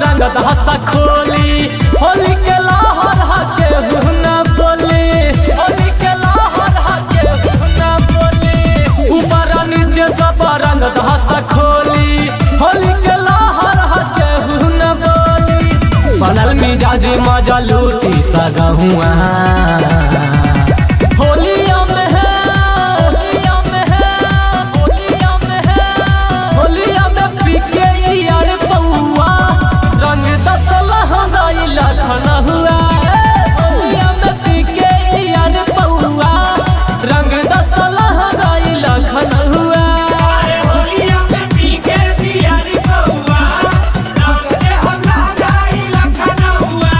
रंग दहसा खोली होली के लहर हके हुना बोली होली के लहर हके हुना बोली ऊपर नीचे सब रंग दहसा खोली होली के लहर हके हुना बोली बनल मिजाज मजा लूटी सगहुआ होलिया में है होलिया में है होलिया में है होलिया में पीके यार पौआ रंग दसला हंगाई लखन हुआ होलिया में पीके यार पौआ रंग दसला हंगाई लखन हुआ होलिया में पीके यार पौआ रंग दे हंगाई लखन हुआ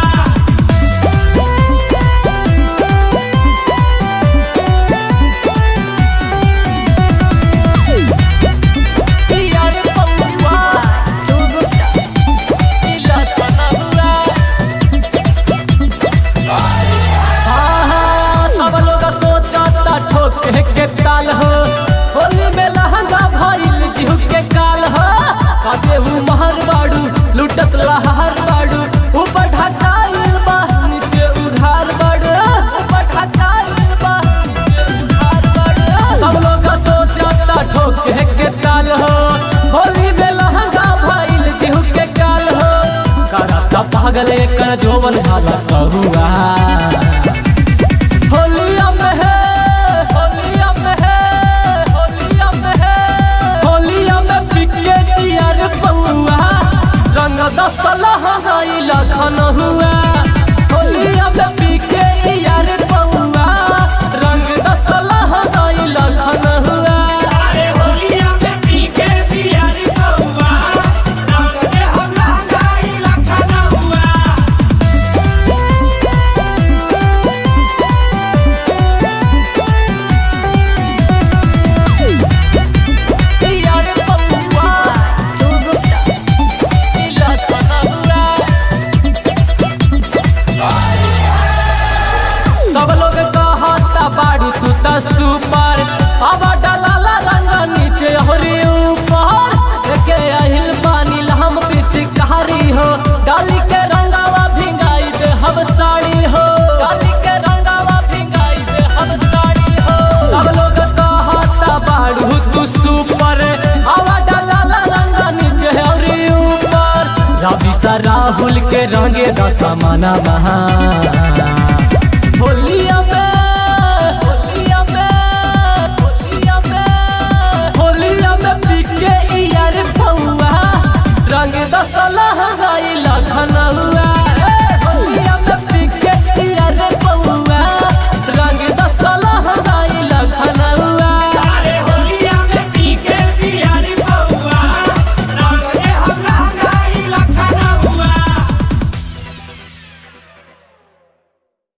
के ताल हो होली में लहंगा भइल जीव के काल हो काजे हूँ महर बाड़ू लुटत लहर बाड़ू ऊपर ढकाइल बा नीचे उघार बाड़ू ऊपर ढकाइल बा नीचे उघार बाड़ू सब लोग सोचता ठोके के ताल हो होली में लहंगा भइल जीव के काल हो करता पागल कर जोवन झाला हुआ होलिया में है होलिया में है होलिया में है होलिया में पीके यार पौआ रंग दसला हंगाई लखन हुआ होलिया में पीके यार पौआ रंग दसला हंगाई लखन हुआ अरे होलिया में पीके यार पौआ रंग दे हंगाई लखन हुआ सब लोग कहता बाड़ू तू त सुपर अब डाला रंग नीचे होरी ऊपर के अहिल पानी हम पिचकारी हो डाली के रंगावा भिंगाई दे हम साड़ी हो डाली के रंगावा भिंगाई दे हम साड़ी हो सब लोग कहता बाड़ू तू सुपर अब डाला रंग नीचे होरी ऊपर रवि सा राहुल के रंगे दसमना बहा होलिया